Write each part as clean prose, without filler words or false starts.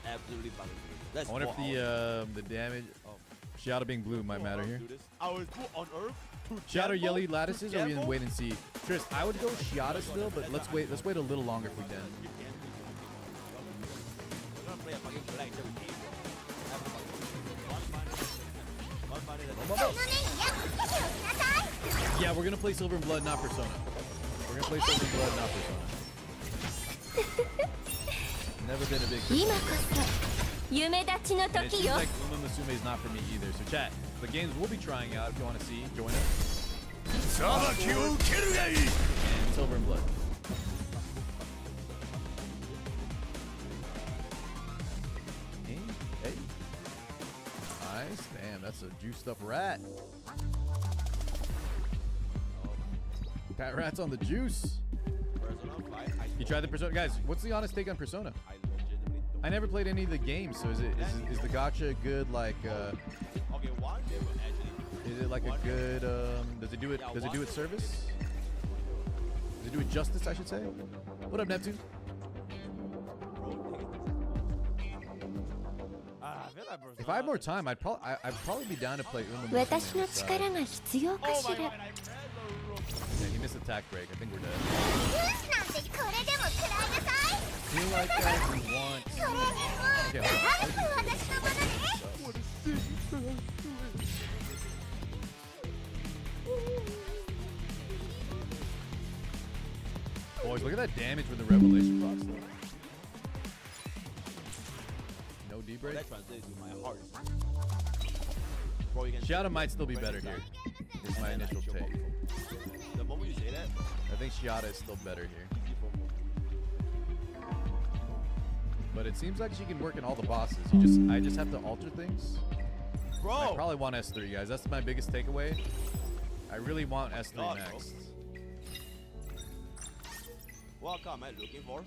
That's absolutely fucking beautiful. That's I wonder if the damage. Oh, Shadow being blue might matter here. I was on Earth. Shadow yelly lattices, or we can wait and see. Tris, I would go Shiata still, but let's wait. Let's wait a little longer if we can. We're gonna play a fucking black every game. Yeah, we're gonna play Silver and Blood, not Persona. We're gonna play Silver and Blood, not Persona. Never been a big Persona. And it seems like Uma Musume is not for me either. So chat, the games we'll be trying out if you want to see, join us. And Silver and Blood. Hey. Nice. Damn, that's a juiced up rat. Pat Rat's on the juice. You tried the Persona? Guys, what's the honest take on Persona? I never played any of the games, so is the gacha good, like is it like a good does it do it service? Does it do it justice, I should say? What up, Neptune? If I had more time, I'd probably be down to play Uma Musume. Yeah, he missed attack break. I think we're dead. I feel like we want. Okay, boys, look at that damage with the Revelation box though. No D-break. That translates to my heart. Shadow might still be better here. Is my initial take. The moment you say that, I think Shiata is still better here. But it seems like she can work in all the bosses. I just have to alter things. bro. I probably want S3, guys. That's my biggest takeaway. I really want S3 next. What am I looking for?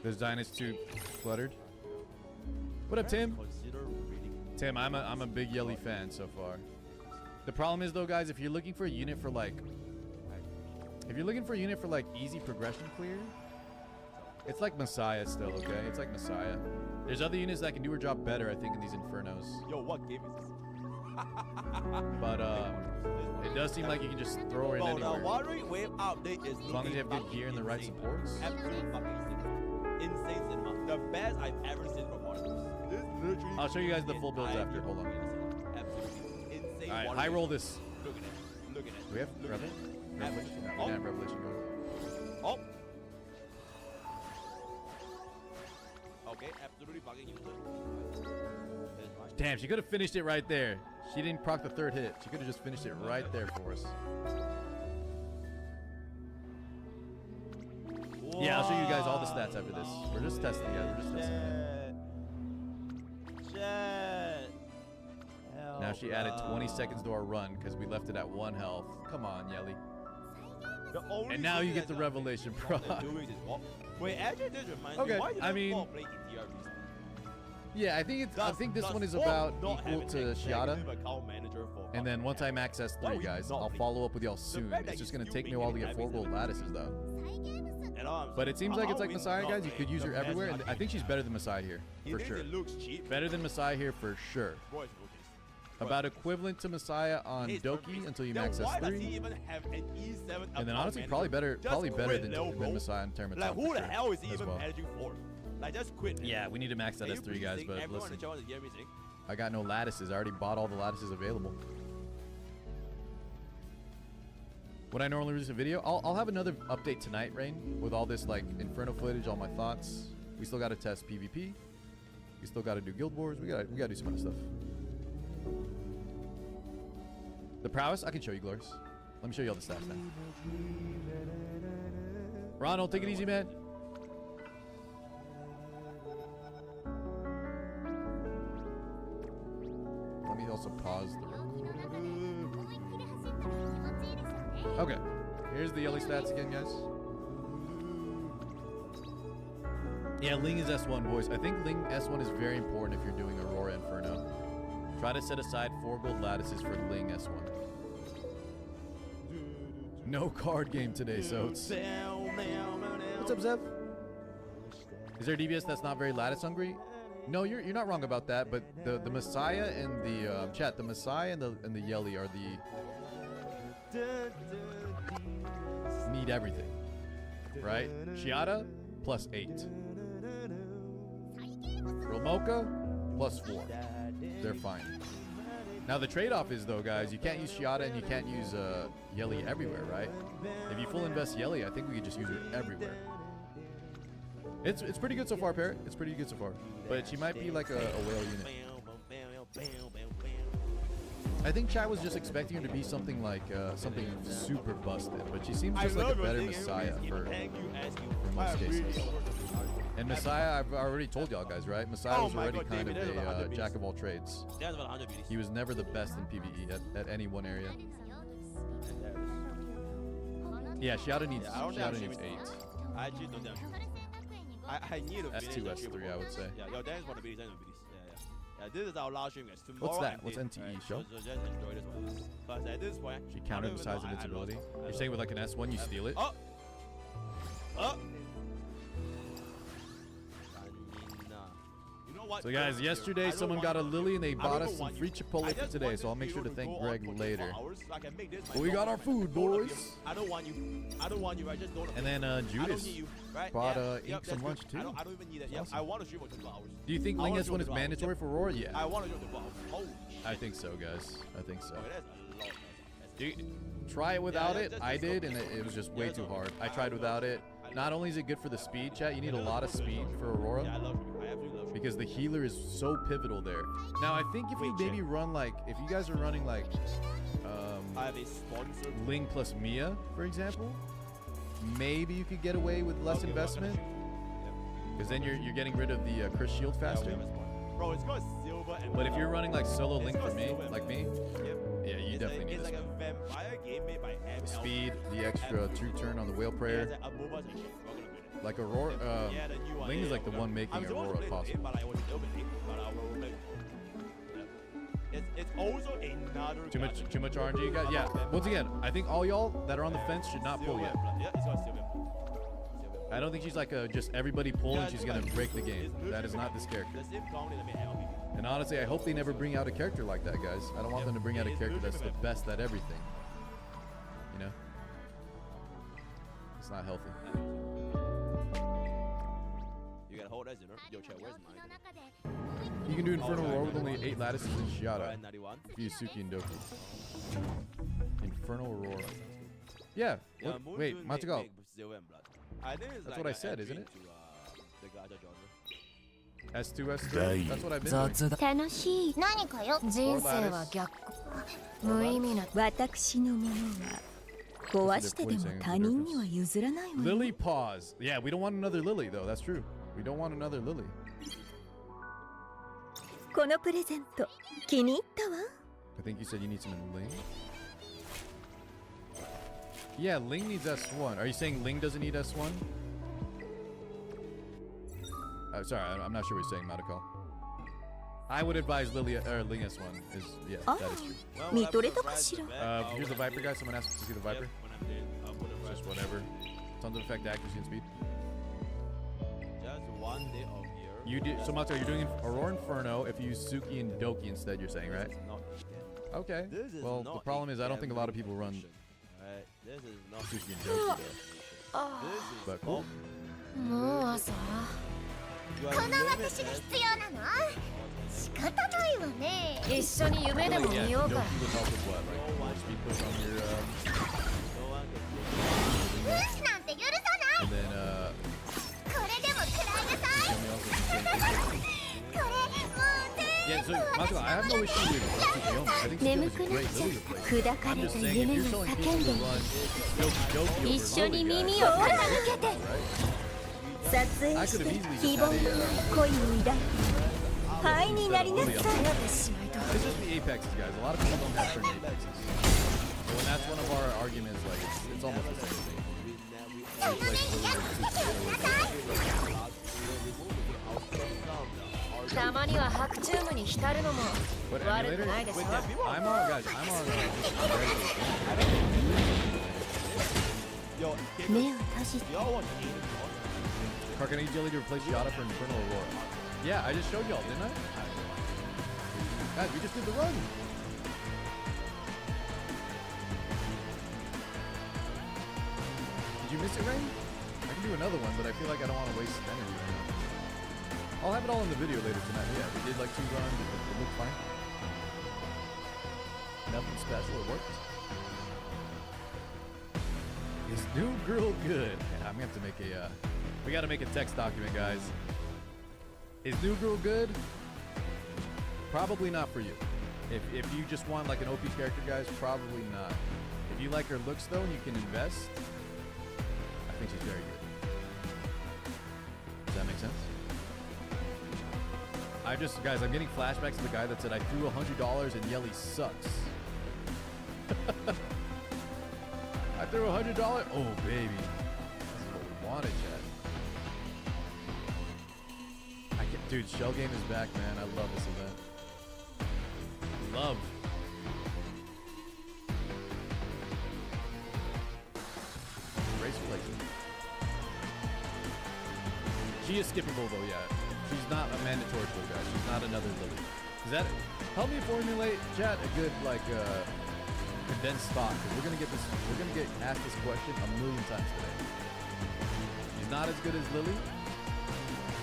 This Dyna's too cluttered. What up, Tim? Tim, I'm a big Yelly fan so far. The problem is though, guys, if you're looking for a unit for like easy progression clear, it's like Messiah still, okay? It's like Messiah. There's other units that can do her job better, I think, in these Infernos. Yo, what game is this? But it does seem like you can just throw her in anywhere. The Watering Wave update is as long as you have good gear and the right supports. Absolutely fucking insane cinema. The best I've ever seen from Watering. This literally. I'll show you guys the full builds after. Hold on. Absolutely insane. All right, high roll this. Look at it. Look at it. Do we have Revelation? Revelation? No, we don't have Revelation going. Oh. Okay, absolutely fucking useless. Damn, she could have finished it right there. She didn't proc the third hit. She could have just finished it right there for us. Whoa. Yeah, I'll show you guys all the stats after this. We're just testing, guys. We're just testing. Shit. Now she added 20 seconds to our run because we left it at 1 health. Come on, Yelly. And now you get the Revelation proc. Wait, actually, this reminds me. Why I mean, yeah, I think this one is about equal to Shiata. And then once I max S3, guys, I'll follow up with y'all soon. It's just gonna take me a while to get 4 gold lattices though. But it seems like it's like Messiah, guys. You could use her everywhere, and I think she's better than Messiah here, for sure. Better than Messiah here for sure. About equivalent to Messiah on Doki until you max S3. And then honestly, probably better than Messiah in terms of time. Who the hell is he even managing for? Like, just quit. Yeah, we need to max that S3, guys, but listen. I got no lattices. I already bought all the lattices available. Would I normally release a video? I'll have another update tonight, Rain, with all this like Inferno footage, all my thoughts. We still got to test PvP. We still got to do Guild Wars. We got to do some other stuff. The prowess, I can show you, Glorious. Let me show you all the stats now. Ronald, take it easy, man. Let me also pause the recording. Okay, here's the Yelly stats again, guys. Yeah, Ling is S1, boys. I think Ling S1 is very important if you're doing Aurora Inferno. Try to set aside 4 gold lattices for Ling S1. No card game today, so it's... What's up, Zev? Is there a DBS that's not very lattice hungry? No, you're not wrong about that, but the Messiah and the chat, the Messiah and the Yelly are the need everything, right? Shiata +8, Romoka +4. They're fine. Now the trade-off is though, guys, you can't use Shiata and you can't use Yelly everywhere, right? If you full invest Yelly, I think we could just use her everywhere. It's pretty good so far, Parrot. It's pretty good so far. But she might be like a whale unit. I think chat was just expecting her to be something like something super busted, but she seems just like a better Messiah for most cases. And Messiah, I've already told y'all guys, right? Messiah was already kind of a jack of all trades. He was never the best in PvE at any one area. Yeah, Shiata needs 8. I actually don't think I need a S2, S3, I would say. Yeah, yo, thanks for the videos and the videos. Yeah, this is our last stream, guys. Tomorrow What's that? What's NTE? Show? So just enjoy this one. But at this point, She countered the size of its ability. You're saying with like an S1, you steal it? Oh! Oh! So guys, yesterday someone got a Lily and they bought us some free Chipotle for today, so I'll make sure to thank Greg later. But we got our food, boys. I don't want you. I don't want you. I just don't. And then Judas bought Ink some lunch too. I don't even need it. Yeah, I want to stream for 2 hours. Do you think Ling S1 is mandatory for Aurora? Yeah. I want to do 2 hours. Holy shit. I think so, guys. I think so. Okay, that's a lot. Dude, try it without it. I did, and it was just way too hard. I tried without it. Not only is it good for the speed, chat, you need a lot of speed for Aurora. Yeah, I love you. I absolutely love you. Because the healer is so pivotal there. Now, I think if you maybe run like, if you guys are running like I have a sponsor. Ling plus Mia, for example, maybe you could get away with less investment. Because then you're getting rid of the Chris shield faster. Bro, it's got silver and But if you're running like solo Ling for me, like me, yeah, you definitely need it's this. like a vampire game made by ML. Speed, the extra 2-turn on the whale prayer. Like Aurora, Ling is like the one making Aurora possible. It's also another. Too much RNG, you guys. Yeah. Once again, I think all y'all that are on the fence should not pull yet. Yeah, it's got silver. I don't think she's like a just everybody pull and she's gonna break the game. That is not this character. And honestly, I hope they never bring out a character like that, guys. I don't want them to bring out a character that's the best at everything. You know? It's not healthy. You gotta hold that, you know? Yo, chat, where's mine? You can do Infernal Roar with only 8 lattices and Shiata. If you use Suki and Doki. Infernal Roar. Yeah. What? Wait, Matsugal. That's what I said, isn't it? S2, S3. That's what I've been doing. 楽しい何かよ人生は逆無意味な私のものは壊してでも他人には譲らないわ Lily pause. Yeah, we don't want another Lily though. That's true. We don't want another Lily. このプレゼント気に入ったわ I think you said you need some in Ling. Yeah, Ling needs S1. Are you saying Ling doesn't need S1? Sorry, I'm not sure what you're saying, Madako. I would advise Ling S1. Yeah, that is true. 見とれたかしら Here's the Viper guy. Someone asked to see the Viper. Just whatever. Tons of effect, accuracy, and speed. Just 1 day of year. You did so much. Are you doing Aurora Inferno if you use Suki and Doki instead? You're saying, right? Okay. Well, the problem is I don't think a lot of people run This is not Suki and Doki though. But cool. もう朝この私に必要なの仕方ないわね一緒に夢でも見ようか Doki would help with what? Like more speed push on your無視なんて許さない and then これでも食らいなさいこれもう Yeah, so Matsuko, I have no issue with Tsukiyomi. I think Tsukiyomi is a great Lily replacement. 砕か I'm れ just た saying if 夢 you're に telling 叫 people ん to で run Doki Doki 一 over 緒に Lily, 耳 guys, を傾けて right? 撮影して希望や恋に抱いて灰になりなさい It's just the apexes, guys. A lot of people don't have certain apexes. So when that's one of our arguments, like it's almost the same thing. その目にやっつけてみなさいたまには白チュームに浸るのも But 悪くないでしょ I'm on, guys. I'm on. Yo, 目を閉じて y'all want to eat it? Car, can I use jelly to replace Giada for Infernal Aurora? Yeah, I just showed y'all, didn't I? Guys, we just did the run. Did you miss it, Rain? I can do another one, but I feel like I don't want to waste energy right now. I'll have it all in the video later tonight. Yeah, we did like 2 runs. It looked fine. Nothing special. It worked. Is new girl good? Yeah, I'm gonna have to make a. We gotta make a text document, guys. Is new girl good? Probably not for you. If you just want like an OP character, guys, probably not. If you like her looks though, and you can invest, I think she's very good. Does that make sense? Guys, I'm getting flashbacks to the guy that said I threw $100 and Yelly sucks. I threw $100. Oh baby, this is what we wanted, Chad. Dude, Shell Game is back, man. I love this event. Love. Race relation. She is skippable though, yeah. She's not a mandatory pull, guys. She's not another Lily. Is that help me formulate, chat, a good like condensed thought, because we're gonna get asked this question a million times today. She's not as good as Lily,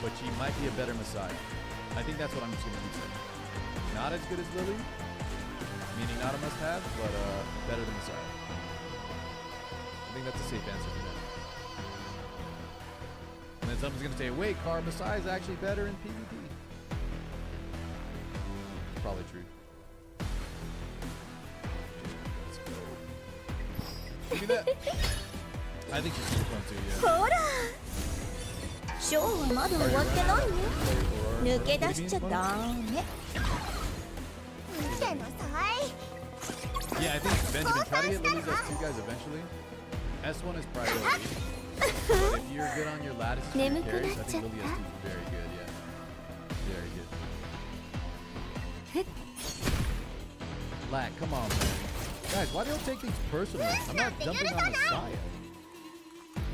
but she might be a better Messiah. I think that's what I'm just gonna keep saying. Not as good as Lily, meaning not a must-have, but better than Messiah. I think that's a safe answer for that. And then someone's gonna say, wait, Car, Messiah is actually better in PvP. Probably true. Let's go. Look at that. I think she's super fun too, yeah. ほらショーはまだ終わってないよ抜け出しちゃダメ Yeah, I think Benjamin, try to get Lily's S2 guys eventually. S1 is priority. But if you're good on your lattice and your carries, I think Lily S2 is very good, yeah. Very good. Lack, come on, man. Guys, why do you take these personally? I'm not jumping on Messiah.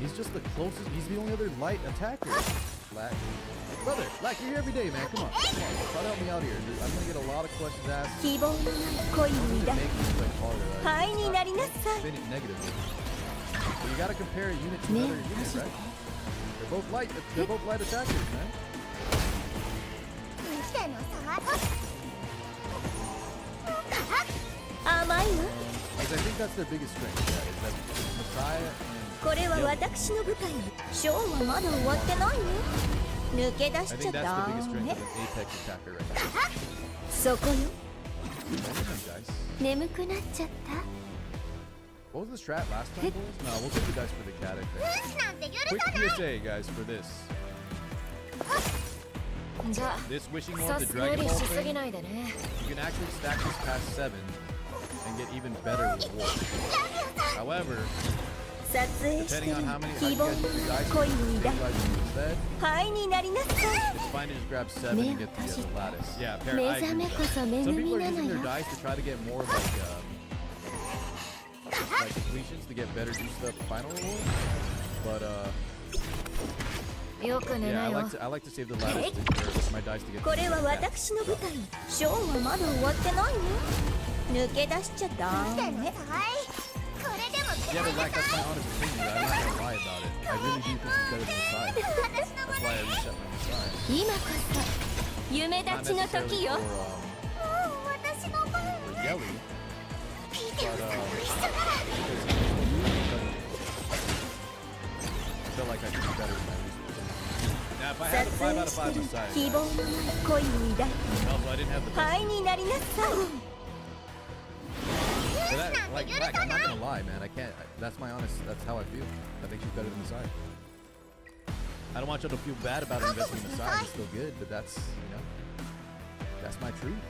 He's just the closest. He's the only other light attacker. Lack. Brother, Lack, you're here every day, man. Come on. Come on. Try to help me out here. I'm going to get a lot of questions asked. I'm going to make these like harder. Spinning negatively. But you got to compare a unit to another unit, right? They're both light attackers, man. Because I think that's their biggest strength, yeah, is that Messiah and これは私の舞台ショーはまだ終わってないよ抜け出しちゃダメそこよ眠くなっちゃった What was the strat last time, boys? No, we'll take the dice for the cat, I think. Quick PSA, guys, for this. This wishing more of the Dragon Ball thing, you can actually stack this past 7 and get even better rewards. However, depending on how many you guys use the dice instead, it's fine to just grab 7 and get the lattice. Yeah, apparently I agree with that. Some people are using their dice to try to get more like completions to get better juiced up final reward. But yeah, I like to save the lattice for my dice to get. これは私の舞台ショーはまだ終わってないよ抜け出しちゃダメ Yeah, but like, that's my honest opinion. I'm not gonna lie about it. I really do think he's better than Messiah. That's why I reset my Messiah. 今こそ夢立ちの時よ for Yelly. But, I feel like I could be better than my research. Now, if I had a 5 out of 5 Messiah, 希望のない恋に抱い also I didn't have the 灰になりなさい But that, like, I'm not gonna lie, man. I can't. That's my honest. That's how I feel. I think she's better than Messiah. I don't want you to feel bad about investing in Messiah. He's still good, but that's, you know, that's my truth.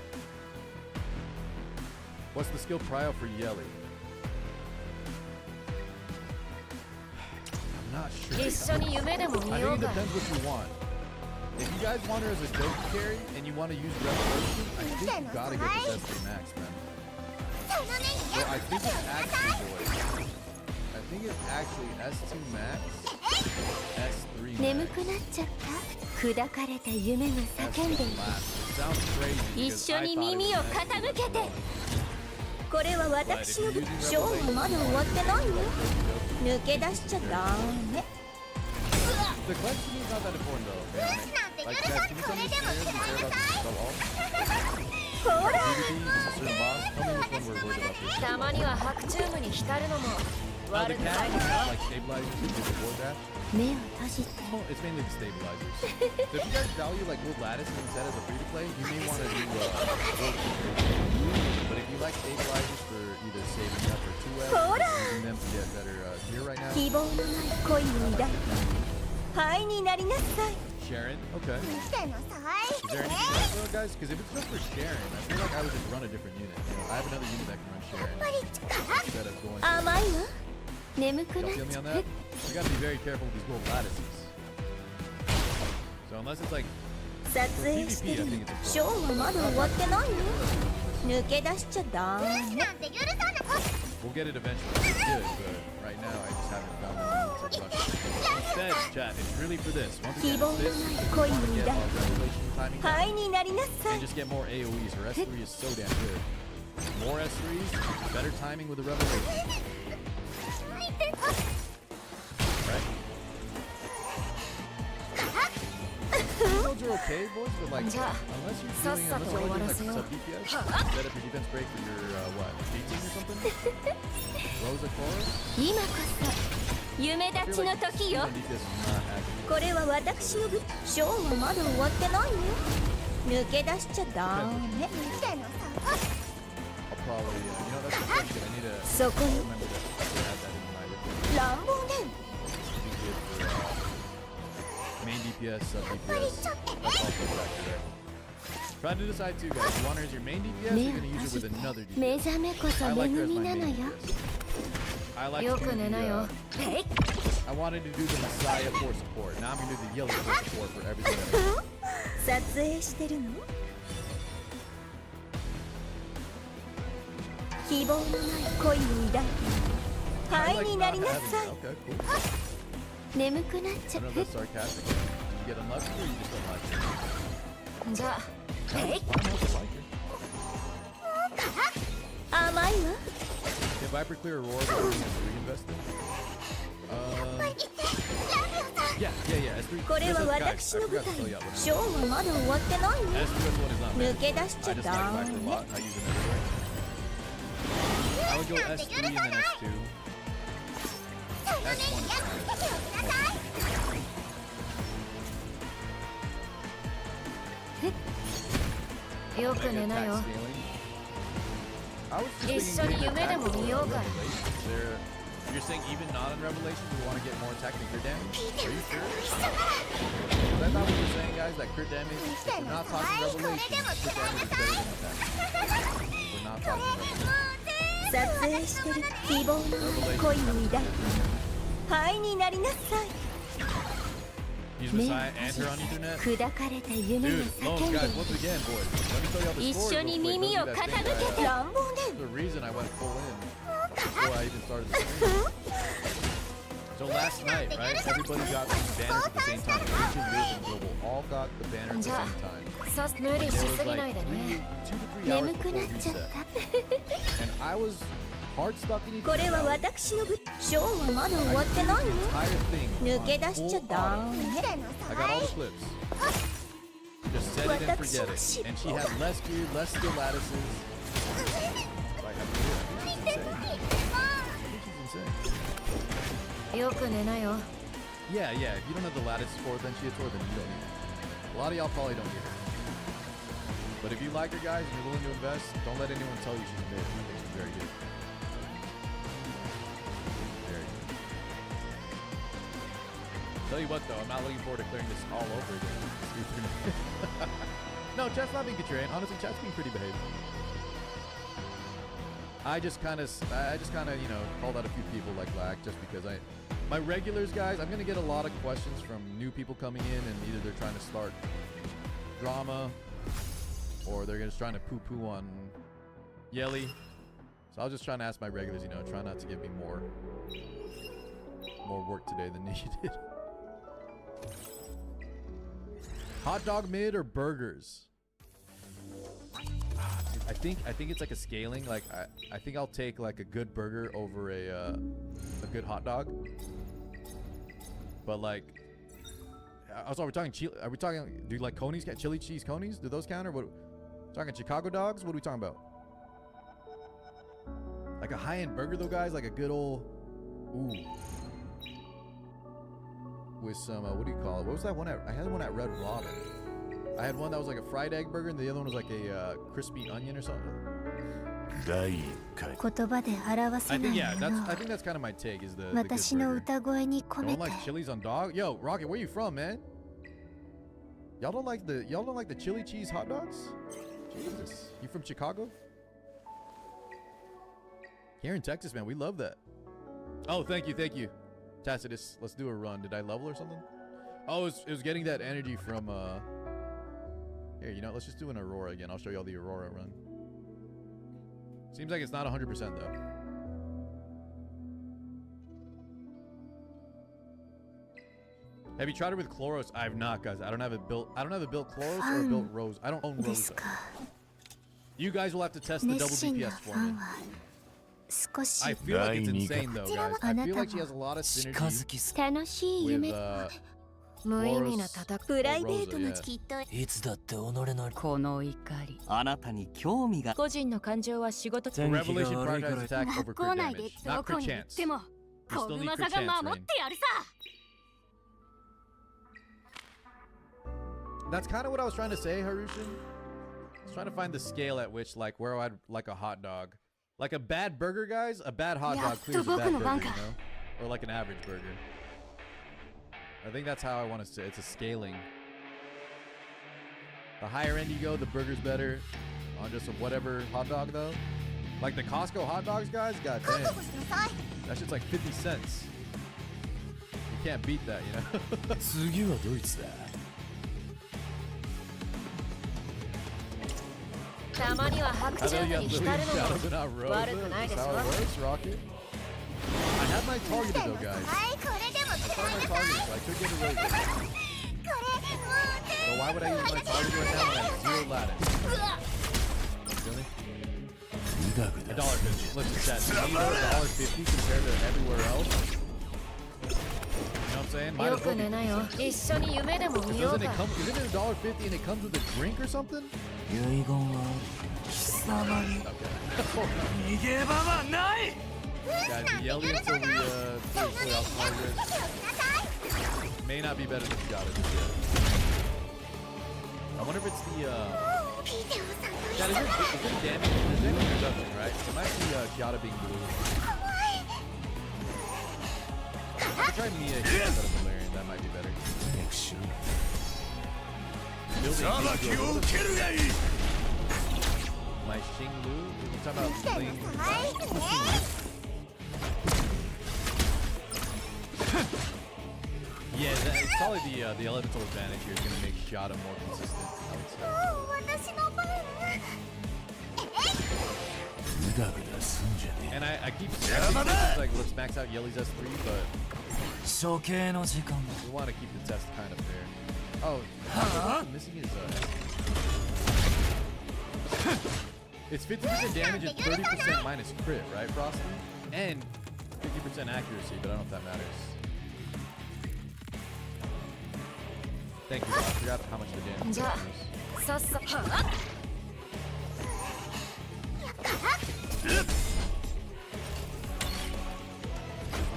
What's the skill prio for Yelly? I'm not sure. I think it depends what you want. If you guys want her as a joke carry and you want to use Revelation, I think you gotta get the S3 Max, man. Well, I think it's actually boys. I think it's actually S2 max, S3 max. 眠くなっちゃった。砕かれた夢が叫んでいる。 Sounds crazy. 一緒に耳を傾けて。これは私のショーはまだ終わってないよ。抜け出しちゃダメ。 The quest to me is not that important though. Like, guys, can you tell me the scenarios you care about this so all? ほら PvP, is this a certain boss? Tell me which one we're worried about this. たまには白チュームに浸るのも The 悪くな cat い is not like stabilizers to get the board dash. 目を閉じて Well, it's mainly the stabilizers. So if you guys value like gold lattice instead of the free to play, you may want to do gold conversion. But if you like stabilizers for either saving up or 2x, using them to get better gear right now. 希望のない恋を抱いた灰になりなさい Sharon, okay. Is there anything else though, guys? Because if it's just for Sharon, I feel like I would just run a different unit. You know, I have another unit that can run Sharon instead of going. 甘いわ眠くな Y'all っ feel me ちゃ on っ that? You gotta be very careful with these gold lattices. So unless it's like 撮影してるのショーはまだ終わってないよ抜け出しちゃダメ we'll get it eventually. It's good, but right now I just haven't found the need to rush it. Instead, chat, it's really for this. Once 希 again, 望の it's な this. い We 恋 want を to get 抱 our い revelation timing た down 灰になりなさい and just get more AoEs. Her S3 is so damn good. More S3s, better timing with the revelation. Right? Shields are okay, boys, but like, unless you're only doing like sub DPS, set up your defense break for your, what, 18 or something? Rosa Chorus? 今こそ夢立ちの時よ DPS is not active. これは私の部ショーはまだ終わってないよ抜け出しちゃダメ I'll probably, you know, that's a question. I need to そこに remember to add that in my report. 乱暴ね Be good for main DPS, sub DPS. That's also a factor there. Try to decide too, guys. You want her as your main DPS, or you're gonna use her with another 目 DPS. 覚めこそ I 恵 like her as み my なの main よ DPS. I like よ to く do 寝なよ the, へい I wanted to do the Messiah for support. Now I'm gonna do the yellow for support for everything that I do. 撮影してるの希望のない恋を抱いた I 灰 like にな not りな having さい it. Okay, cool. 眠くなっち I ゃ don't っ know if that's sarcastic. Did you get unlucky or you just don't like her? たじゃあへい Fine, I just like her. 甘いわ Did Viper clear Aurora before he reinvested? Yeah, S3. これは Guys, 私 I の舞 forgot to 台 tell you that one. ショーはまだ終わってないよ S3 one is not 抜 bad. け出しち I ゃ just ダ like Viper a メ lot. I use it everywhere. I would go S3 and then S2. S1 is fine. よく寝なよ I was just 一緒に thinking 夢でも見ようか Revelations. You're saying even not on Revelations, you want to get more attack and crit damage? Are you sure? Because I thought we were saying, guys, that crit damage, if we're not talking Revelations, crit damage is better than attack. We're not talking Revelations. 撮影してる希望のない恋を抱いた灰になりなさい Use Messiah and her on Ethernet? 砕かれた夢が Dude, 叫 Loans, んで guys, いる once again, boys, let me tell you all the 一 story 緒に real quick. 耳を Don't do 傾 that け thing て that, 乱暴ね the reason I went full in before I even started the stream. So last night, right, everybody got these banners at the same time. Asian, Europe, and Global all got the banner at the same time. さ無理 It し was すぎない like でね 2 to 3 hours 眠く before なっちゃっ reset. た And I was hard stuck in これ Ethernet. は私の部ショーはまだ終わってないよ Entire thing 抜け on 出しちゃ full ダ auto. メ I got all the clips. Just set it and forget it. And she had less gear, less skill lattices. Like, I think she's insane. I think she's insane. よく寝なよ Yeah, if you don't have the lattice for it, then she hits her, then you don't need it. A lot of y'all probably don't get it. But if you like her, guys, and you're willing to invest, don't let anyone tell you she's mid. I think she's very good. Very good. Tell you what, though, I'm not looking forward to clearing this all over again. No, chat's not being contrarian. Honestly, chat's being pretty behaved. I just kind of, you know, called out a few people like Lack just because my regulars, guys, I'm gonna get a lot of questions from new people coming in, and either they're trying to start drama, or they're just trying to poo-poo on Yelly. So I was just trying to ask my regulars, you know, try not to give me more more work today than needed. Hot dog mid or burgers? I think it's like a scaling. Like I think I'll take like a good burger over a good hot dog. But like, also, are we talking chili? Are we talking? Do you like conies? Chili cheese conies? Do those count? Or what? Talking Chicago dogs? What are we talking about? Like a high-end burger though, guys. Like a good old, ooh, with some what do you call it? What was that one? I had one at Red Robin. I had one that was like a fried egg burger, and the other one was like a crispy onion or something. I think that's kind of my take. Is the good burger. Don't like chilies on dog? Yo, Rocket, where you from, man? Y'all don't like the chili cheese hot dogs? Jesus, you from Chicago? Here in Texas, man, we love that. Oh, thank you, Tacitus. Let's do a run. Did I level or something? Oh, it was getting that energy from Here, you know, let's just do an Aurora again. I'll show you all the Aurora run. Seems like it's not 100% though. Have you tried it with Chloros? I have not, guys. I don't have it built Chloros or built Rose. I don't own Rose though. You guys will have to test the double DPS for me. I feel like it's insane though, guys. I feel like she has a lot of synergy with 無意味な戦いプライベートなきっといつだって己のこの怒りあなたに興味が個人の感情は仕事前期が悪いから 学校内でどこに行ってもこの技が守ってやるさ That's kind of what I was trying to say, Harushin. I was trying to find the scale at which, like, where I'd like a hot dog. Like a bad burger, guys, a bad hot dog clears a bad burger, you know? Or like an average burger. I think that's how I want to say it. It's a scaling. The higher end you go, the burger's better on just a whatever hot dog, though. Like the Costco hot dogs, guys, god damn. That shit's like 50 cents. You can't beat that, you know? 次はドイツだ たまには白昼に浸るのも悪くないでしょ Rocket. I had my targeted though, guys. I found my targeted, so I could get it really good. But why would I use my targeted right now when I have zero lattice? Really? $1.50. Let's just chat. $1.50 compared to everywhere else. You know what I'm saying? Might as well be consistent. Isn't it $1.50 and it comes with a drink or something? 遺言は貴様に逃げ場はない Guys, the yelling until we fully optimize it may not be better than Giada just yet. I wonder if it's the God, is it damage or nothing, right? It might be Giada being blue. I could try Mia here instead of Valerian, that might be better. My Xinglu? We're talking about Ling. Yeah, it's probably the elemental advantage here is going to make Giada more consistent, I would say. And I keep saying like let's max out Yeli's S3, but we want to keep the test kind of fair. Oh, missing his it's 50% damage and 30% minus crit, right, Frosty? And 50% accuracy, but I don't know if that matters. Thank you, I forgot how much the damage is.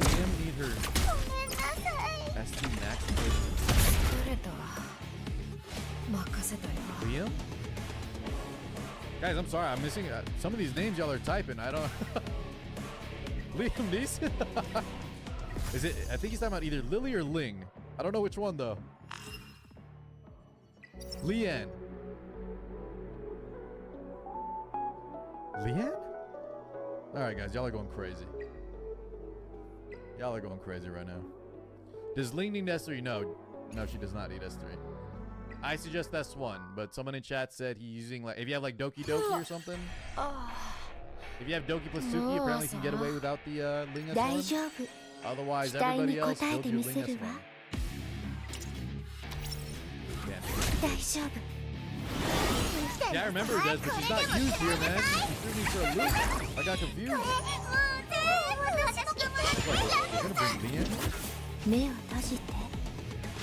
Liam need her SD max Liam? Guys, I'm sorry, I'm missing some of these names y'all are typing. I don't Liam Neeson? Is it? I think he's talking about either Lily or Ling. I don't know which one though. Leanne. Leanne? Alright guys, y'all are going crazy. Y'all are going crazy right now. Does Ling need S3? No. No, she does not need S3. I suggest S1, but someone in chat said he's using like if you have like Doki Doki or something. If you have Doki plus Suki, apparently you can get away without the Ling S1. Otherwise, everybody else build your Ling S1. Yeah, I remember Des, but she's not used here, man. She threw me for a loop. I got confused. You're gonna bring Leanne?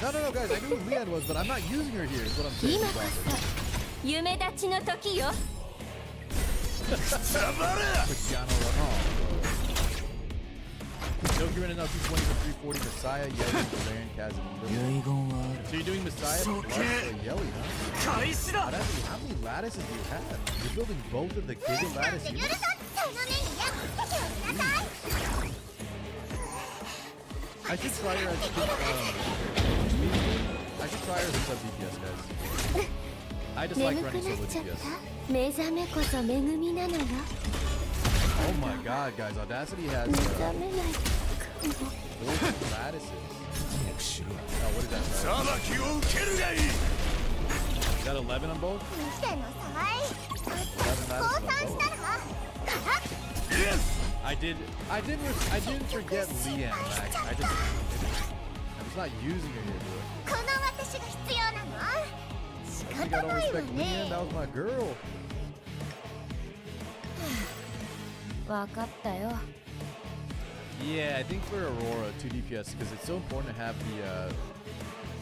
No, guys, I knew who Leanne was, but I'm not using her here, is what I'm saying. No, you're in enough 220 for 340 Messiah, Yelly, Baron, Casimiro. So you're doing Messiah plus Yelly, huh? How many lattices do you have? You're building both of the Giga lattice units? I should try her as I should try her as sub DPS, guys. I just like running solo DPS. Oh my god, guys, Audacity has 4 lattices. Oh, what is that? Is that 11 on both? 11 lattices on both. I didn't forget Leanne, Max. I'm just not using her here, dude. You gotta respect Leanne, that was my girl. Yeah, I think for Aurora, 2 DPS, because it's so important to have the,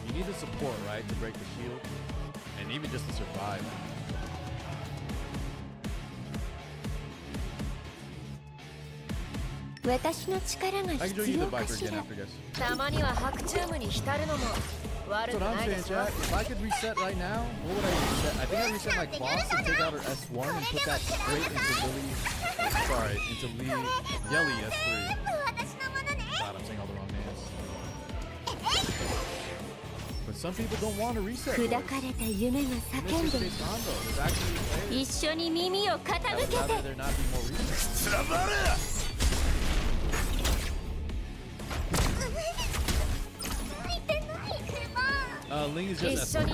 you need the support, right, to break the shield, and even just to survive. I can show you the Viper again after, guys. That's what I'm saying, chat. If I could reset right now, what would I reset? I think I reset my Kloss and take out her S1 and put that straight into Yelly S3. God, I'm saying all the wrong names. But some people don't want to reset. I'd rather there not be more resets. Ling is just S1.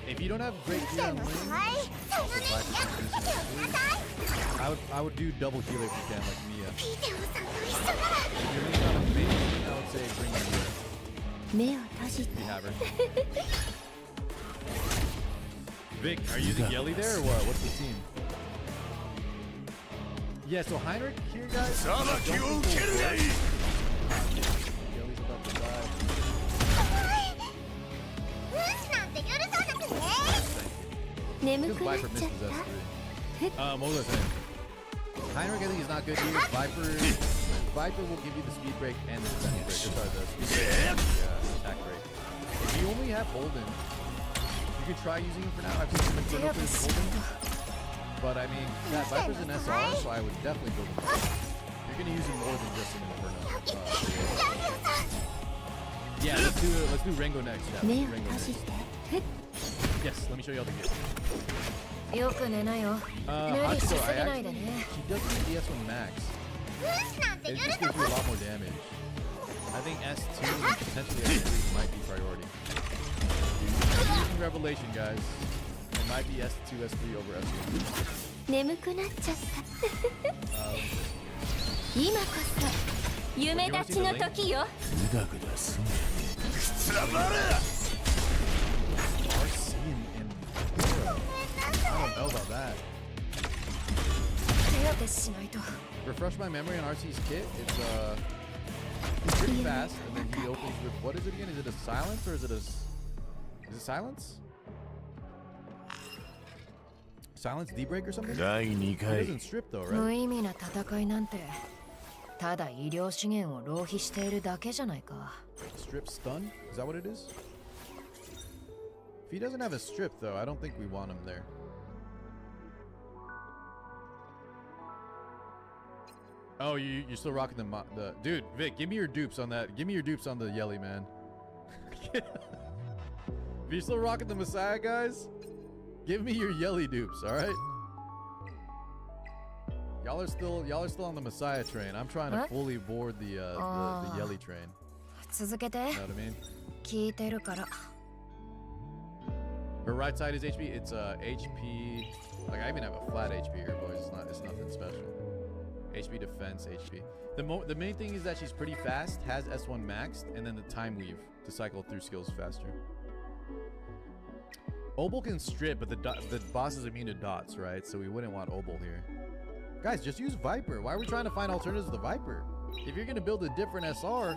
If you don't have great gear on Ling, I would do double healer if you can, like Mia. If you're Ling's not a big, I would say bring Mia. You have her. Vic, are you using Yelly there or what? What's the team? Yeah, so Heinrich here, guys. Because Viper misses S3. What was I saying? Heinrich, I think, is not good here. Viper will give you the speed break and the defense break. Sorry, the speed break and the attack break. If you only have Holden, you could try using him for now. I've seen some Inferno for Holden. But I mean, yeah, Viper's an SR, so I would definitely build him. You're going to use him more than just an Inferno. Yeah, let's do Rengo next. Yeah, let's do Rengo next. Yes, let me show you all the gear. Hachiko, she doesn't need the S1 max. It just gives you a lot more damage. I think S2 and potentially S3 might be priority. Using Revelation, guys. It might be S2, S3 over S1. I don't know about that. Refresh my memory on RC's kit. It's pretty fast, and then he opens with, what is it again? Is it a silence or is it silence? Silence D-break or something? He doesn't strip though, right? Strip stun? Is that what it is? If he doesn't have a strip though, I don't think we want him there. Oh, you're still rocking the dude, Vic, give me your dupes on that. Give me your dupes on the Yelly, man. If you're still rocking the Messiah, guys, give me your Yelly dupes, all right? Y'all are still on the Messiah train. I'm trying to fully board the Yelly train. You know what I mean? Her right side is HP. It's HP. Like I even have a flat HP here, boys. It's nothing special. HP defense, HP. The main thing is that she's pretty fast, has S1 maxed, and then the time weave to cycle through skills faster. Obol can strip, but the boss is immune to dots, right? So we wouldn't want Obol here. Guys, just use Viper. Why are we trying to find alternatives to the Viper? If you're going to build a different SR,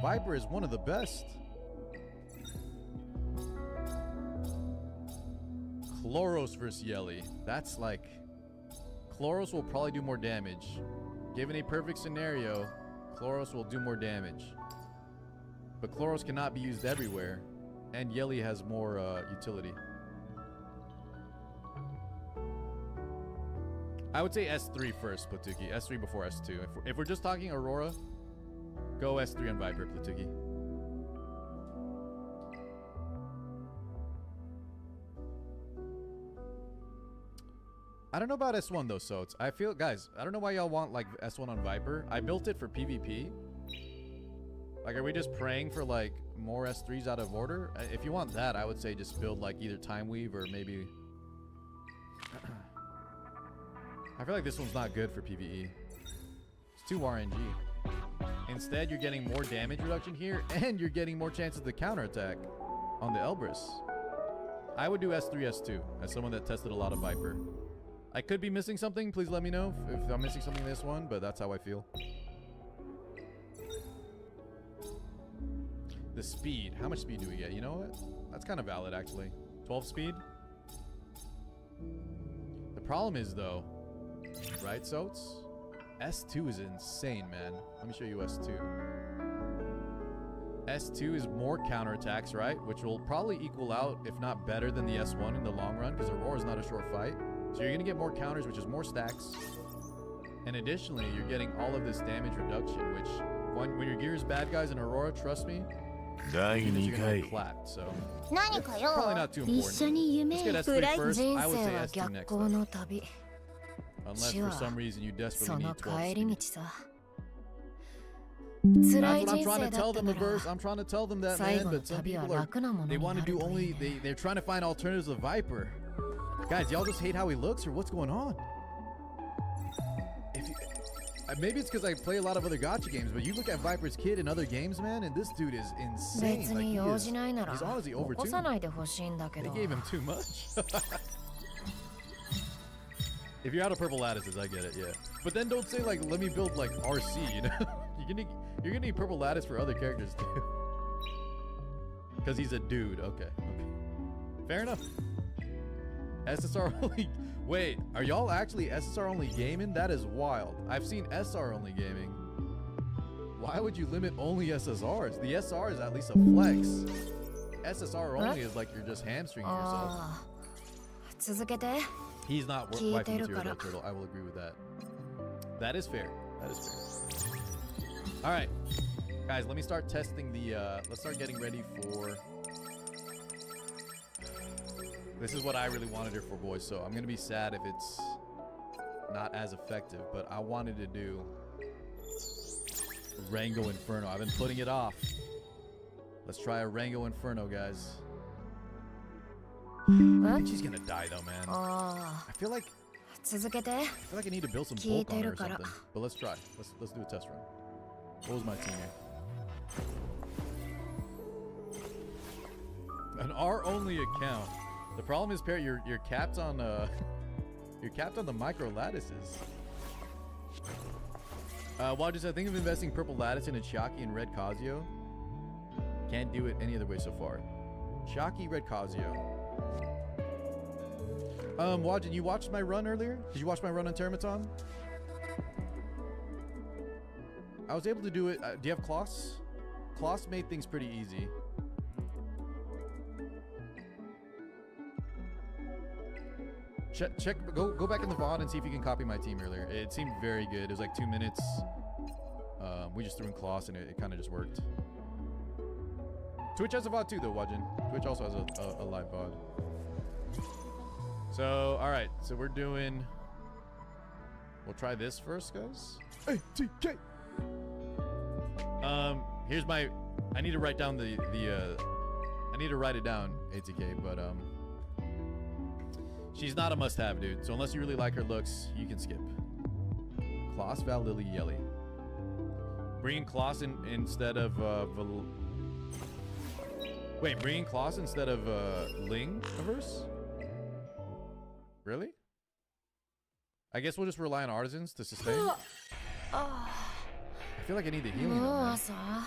Viper is one of the best. Chloros versus Yeli. That's like... Chloros will probably do more damage. Given a perfect scenario, Chloros will do more damage. But Chloros cannot be used everywhere. And Yeli has more utility. I would say S3 first, Platuki. S3 before S2. If we're just talking Aurora, go S3 on Viper, Platuki. I don't know about S1 though, so I feel, guys, I don't know why y'all want like S1 on Viper. I built it for PvP. Like, are we just praying for like more S3s out of order? If you want that, I would say just build like either Time Weave or maybe... I feel like this one's not good for PvE. It's too RNG. Instead, you're getting more damage reduction here, and you're getting more chances to counterattack on the Elbrus. I would do S3, S2 as someone that tested a lot of Viper. I could be missing something. Please let me know if I'm missing something in this one, but that's how I feel. The speed. How much speed do we get? You know what? That's kind of valid, actually. 12 speed. The problem is, though, right, Soats? S2 is insane, man. Let me show you S2. S2 is more counterattacks, right? Which will probably equal out, if not better than the S1 in the long run, because Aurora's not a short fight. So you're going to get more counters, which is more stacks. And additionally, you're getting all of this damage reduction, which when your gear is bad, guys, in Aurora, trust me, you're going to get clapped. So probably not too important. Let's get S3 first. I would say S2 next, though. Unless for some reason you desperately need 12 speed. That's what I'm trying to tell them, Reverse. I'm trying to tell them that, man. But some people are, they want to do only, they're trying to find alternatives to Viper. Guys, y'all just hate how he looks, or what's going on? Maybe it's because I play a lot of other gacha games, but you look at Viper's kid in other games, man, and this dude is insane. Like, he's honestly overtuned. They gave him too much. If you're out of purple lattices, I get it, yeah. But then don't say, like, let me build, like, RC, you know? You're gonna need purple lattice for other characters, too. Because he's a dude. Okay. Fair enough. SSR only... Wait, are y'all actually SSR only gaming? That is wild. I've seen SR only gaming. Why would you limit only SSRs? The SR is at least a flex. SSR only is like you're just hamstringing yourself. He's not wife material, though, Turtle. I will agree with that. That is fair. That is fair. All right, guys, let me start testing the... let's start getting ready for... This is what I really wanted her for, boys, so I'm going to be sad if it's not as effective, but I wanted to do Rango Inferno. I've been putting it off. Let's try a Rango Inferno, guys. I think she's going to die, though, man. I feel like I need to build some bulk on her or something, but let's try. Let's do a test run. What was my team here? An R-only account. The problem is, Parrot, you're capped on the micro lattices. Wadges, I think of investing purple lattice in a Chiaki and red Kazuyo. Can't do it any other way so far. Chiaki, red Kazuyo. Wadgen, you watched my run earlier? Did you watch my run on Termaton? I was able to do it. Do you have Kloss? Kloss made things pretty easy. Go back in the VOD and see if you can copy my team earlier. It seemed very good. It was like 2 minutes. We just threw in Kloss and it kind of just worked. Twitch has a VOD too, though, Wajin. Twitch also has a live VOD. So, all right. So we're doing... We'll try this first, guys. ATK! Here's my... I need to write down I need to write it down, ATK, but... She's not a must-have, dude. So unless you really like her looks, you can skip. Kloss, Val, Lily, Yelly. Bringing Kloss instead of wait, bringing Kloss instead of Ling Averse? Really? I guess we'll just rely on artisans to sustain. I feel like I need the healing on that.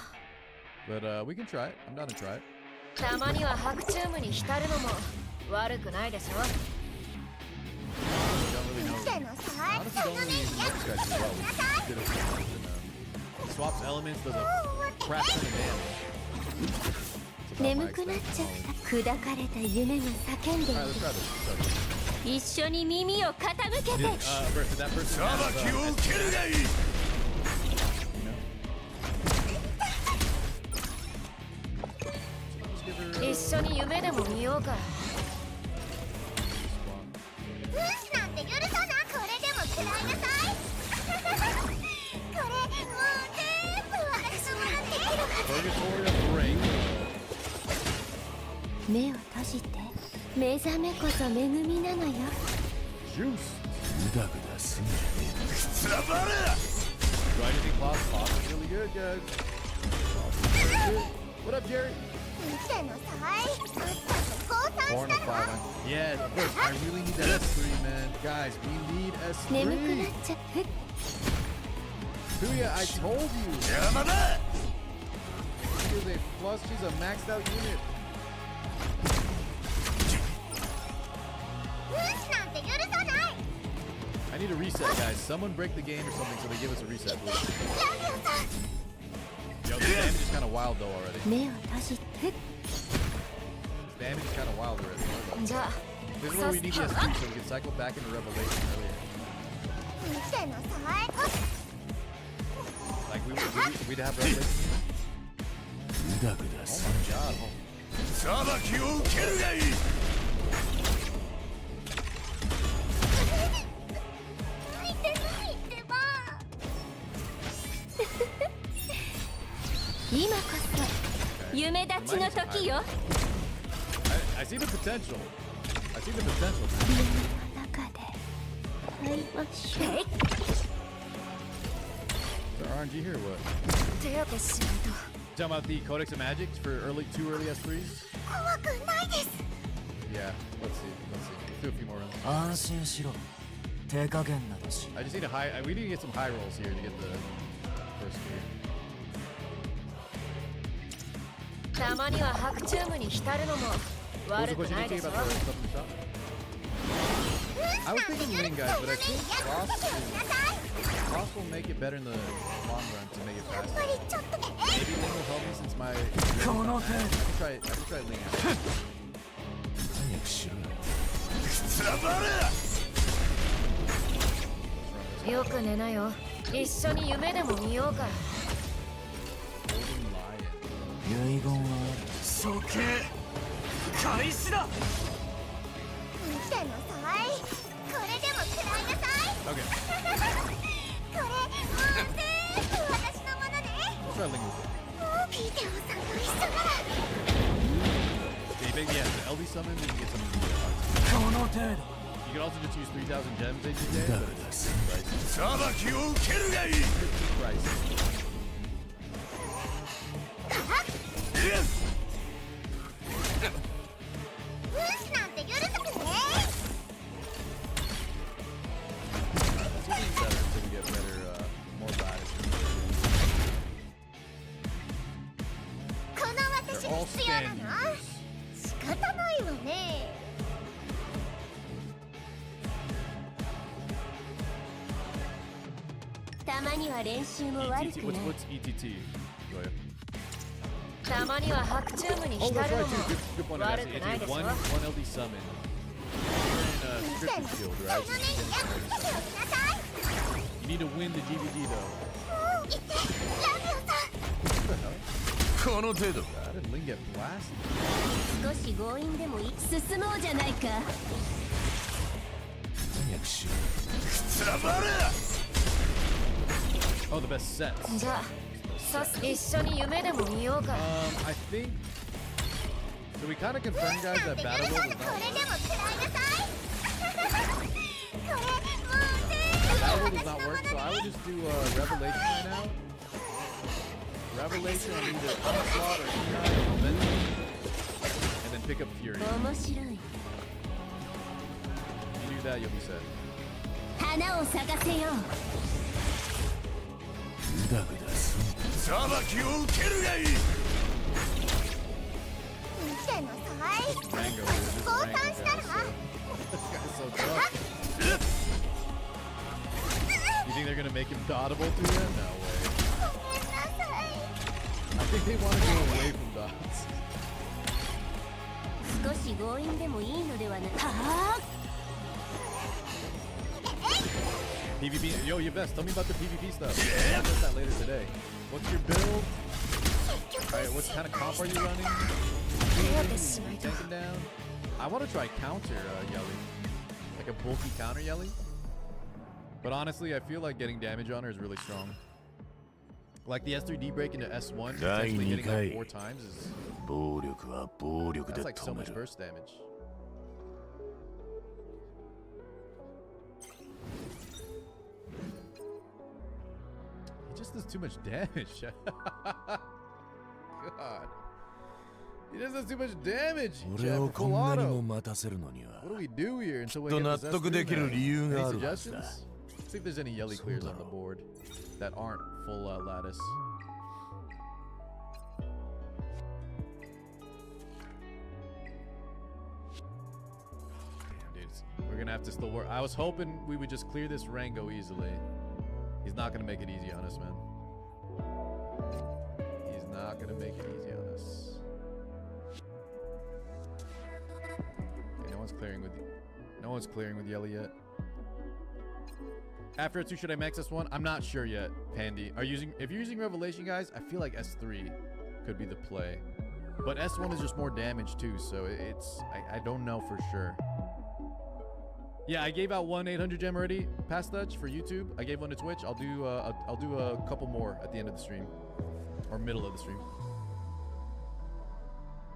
But we can try it. I'm down to try it. Swaps elements, does a crap ton of damage. 眠くなっちゃった砕かれた夢が叫んでいる一緒に耳を傾けて裁きを受けるがいい一緒に夢でも見ようかブースなんて許さなこれでも食らいなさいこれもう全部私のものできる目を閉じて目覚めこそ恵みなのよグダグダすんじゃねえくつらばれ Do anything Kloss? Kloss is really good, guys. What up, Jerry? 4 and a 5 on. Yeah, of course. I really need that S3, man. Guys, we need S3. 眠くなっちゃう Tuya, I told you. 邪魔だ She is a plus. She's a maxed out unit. I need a reset, guys. Someone break the game or something so they give us a reset. Yo, the damage is kind of wild though already. 目を閉じて Damage is kind of wild already. This is where we need the S3 so we can cycle back into Revelation earlier. Like we'd have Revelation. Oh my god. 裁きを受けるがいい今こそ夢立ちの時よ I see the potential. I see the potential. 夢の中で会いましょう Is there RNG here or what? 手当てしないと Talking about the Codex of Magic for two early S3s? 怖くないです Yeah, let's see. Let's do a few more runs. 安心しろ手加減などし I just need a high. We need to get some high rolls here to get the first gear. たまには白チュームに浸るのも What was the 悪く question な you いで think しょ about the stuff in the shop? I was thinking Ling, guys, but I think Kloss will make it better in the long run to make it faster. Maybe Ling will help me since my. I can try Ling out. 早くしろよくつらばれよく寝なよ一緒に夢でも見ようか Golden Lion. 遺言は処刑開始だ Okay. これもう全部私のものね Let's try Ling with it. ビデオさんと一緒なら Yeah, the LD summon, we can get some. この程度 You can also just use 3,000 gems AJ, but it's pricey. 裁きを受けるがいい It's pricey. ブースなんて許さないね It's getting better until we get better, more lattice. この私 They're に all 必要な stand の users. 仕方ないわねたまには練習も悪 ETT, くない what's ETT? Go ahead. たまには白チュームに Oh, 浸 that's るの right, も too. Good point. 悪 It's くないでしょ one LD summon. You're in a scripted field, right? You need to win the GVD though. この程度 How did Ling get blasted? 少し強引でも進もうじゃないか早くしろくつらばれ Oh, the best sets. じゃあ一緒に夢でも見ようか I think. So we kind of confirmed, guys, that Battle World is not. Rival does not work, so I would just do Revelation right now. Revelation on either Onslaught or E9 or Momentum, and then pick up Fury. If you do that, you'll be set. Rango, this guy's so tough. You think they're gonna make him dodable through that? No way. I think they want to go away from dots. PvP, yo, you best tell me about the PvP stuff. I'll get that later today. What's your build? Alright, what kind of comp are you running? Taking down. I want to try counter Yelly. Like a bulky counter Yelly. But honestly, I feel like getting damage on her is really strong. Like the S3D break into S1, potentially hitting like 4 times is... That's like so much burst damage. He just does too much damage. God. He just does too much damage. Full auto. What do we do here until we get this S3 now? Any suggestions? See if there's any Yelly clears on the board that aren't full lattice. Damn, dude. We're gonna have to still work. I was hoping we would just clear this Rango easily. He's not gonna make it easy on us, man. He's not gonna make it easy on us. Okay, no one's clearing with Yelly yet. After S2, should I max S1? I'm not sure yet, Pandy. If you're using Revelation, guys, I feel like S3 could be the play. But S1 is just more damage too, so I don't know for sure. Yeah, I gave out 1-800 gem already, past touch for YouTube. I gave one to Twitch. I'll do a couple more at the end of the stream, or middle of the stream.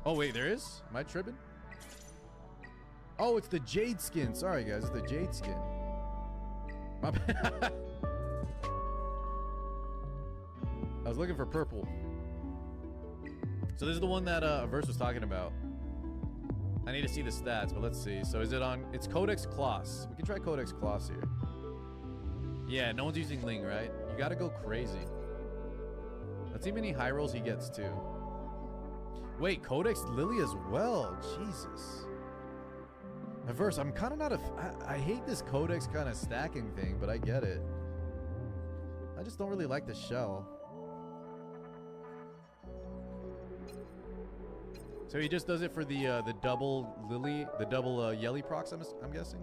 Oh wait, there is? Am I tripping? Oh, it's the Jade skin. Sorry guys, it's the Jade skin. My bad. I was looking for purple. So this is the one that Verse was talking about. I need to see the stats, but let's see. So is it on? It's Codex Kloss. We can try Codex Kloss here. Yeah, no one's using Ling, right? You gotta go crazy. Let's see how many high rolls he gets too. Wait, Codex Lily as well. Jesus. At first, I'm kind of not I hate this Codex kind of stacking thing, but I get it. I just don't really like the shell. So he just does it for the double Lily, the double Yelly procs, I'm guessing.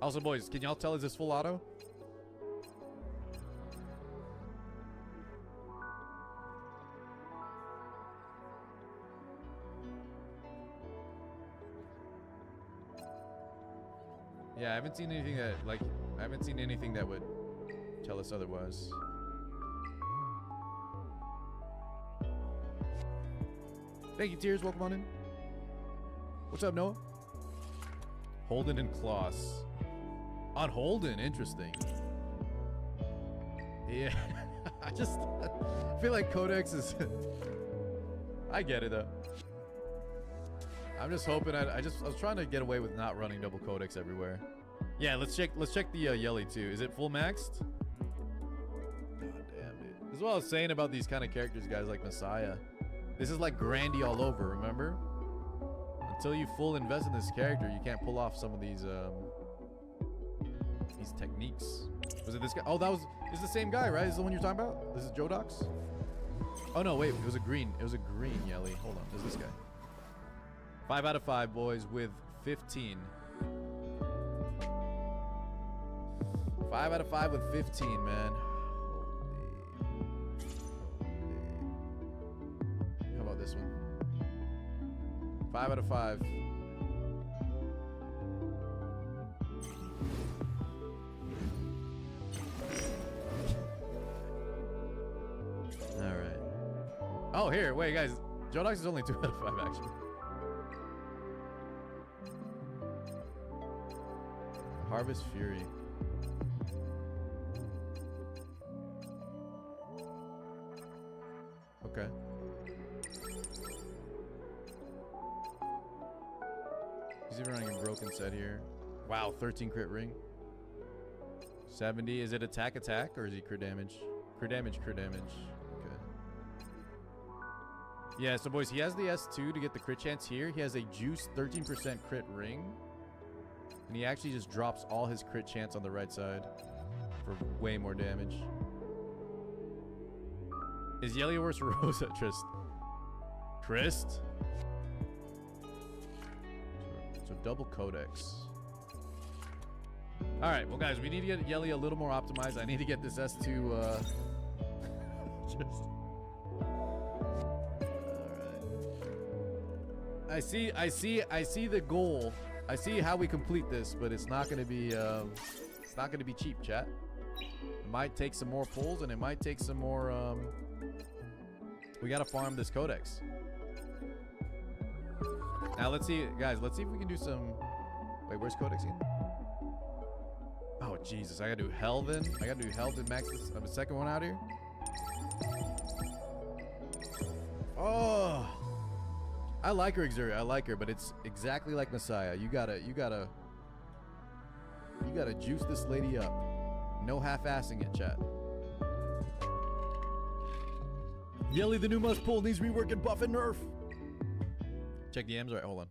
Also, boys, can y'all tell is this full auto? Yeah, I haven't seen anything that would tell us otherwise. Thank you, Tears. Welcome on in. What's up, Noah? Holden and Kloss. On Holden, interesting. Yeah, I feel like Codex is. I get it though. I'm just hoping. I was trying to get away with not running double Codex everywhere. Yeah, let's check the Yelly too. Is it full maxed? God damn, dude. This is what I was saying about these kind of characters, guys, like Messiah. This is like Grandy all over, remember? Until you full invest in this character, you can't pull off some of these techniques. Was it this guy? Oh, this is the same guy, right? This is the one you're talking about? This is Jodox? Oh no, wait, it was a green Yelly. Hold on, there's this guy. 5 out of 5, boys, with 15. 5 out of 5 with 15, man. How about this one? 5 out of 5. All right. Oh, here, wait, guys. Jodox is only 2 out of 5, actually. Harvest Fury. Okay. He's even running a broken set here. Wow, 13 crit ring. 70. Is it attack or is he crit damage? Crit damage. Okay. Yeah, so boys, he has the S2 to get the crit chance here. He has a juice 13% crit ring. And he actually just drops all his crit chance on the right side for way more damage. Is Yelly worse Rosa, Trist? Trist? So double Codex. Alright, well guys, we need to get Yelly a little more optimized. I need to get this S2 just... Alright. I see the goal. I see how we complete this, but it's not gonna be cheap, chat. It might take some more pulls and it might take some more we gotta farm this Codex. Now let's see, guys, let's see if we can do some... Wait, where's Codex again? Oh Jesus, I gotta do Helvin. I gotta do Helvin max this, the second one out here. Oh, I like her, Exuria. I like her, but it's exactly like Messiah. You gotta juice this lady up. No half-assing it, chat. Yelly, the new must pull, needs reworking buff and nerf. Check the M's. Right, hold on.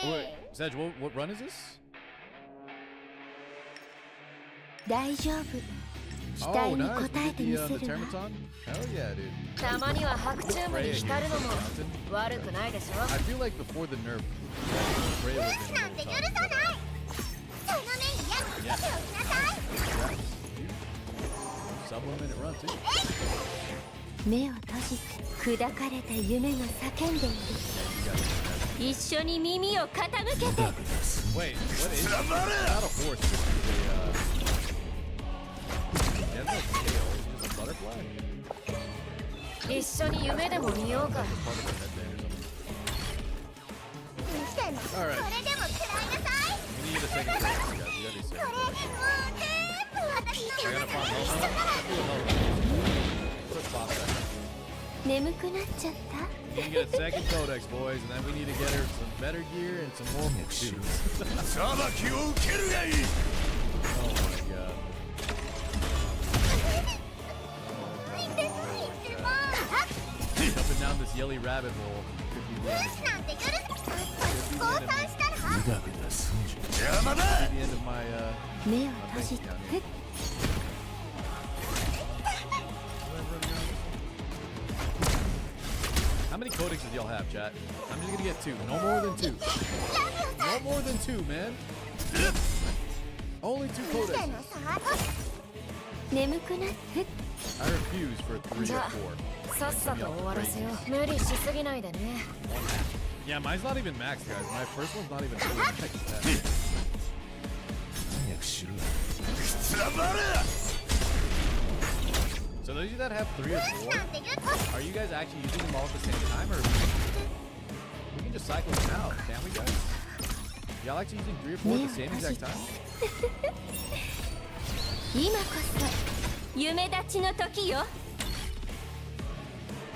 Wait, Sedge, what run is this? Oh, nice. You get the Termaton? Hell yeah, dude. I feel like before the nerf, Freya was in a little tough. Subliminate run too. Wait, what is it? Not a horse, he has no tail, he's just a butterfly? Alright. We need a second chance, guys. We gotta do second. I gotta farm We need to get a second Codex, boys, and then we need to get her some better gear and some more shoes. Oh my god. Jumping down this Yelly rabbit hole. Could be the end of my bank account here. How many Codexes do y'all have, chat? I'm just gonna get 2. No more than 2. No more than 2, man. Only 2 Codexes. I refuse for 3 or 4. Yeah, mine's not even maxed, guys. My first one's not even fully maxed. So those of you that have 3 or 4, are you guys actually using them all at the same time, or we can just cycle them out, can't we, guys? Y'all actually using 3 or 4 at the same exact time?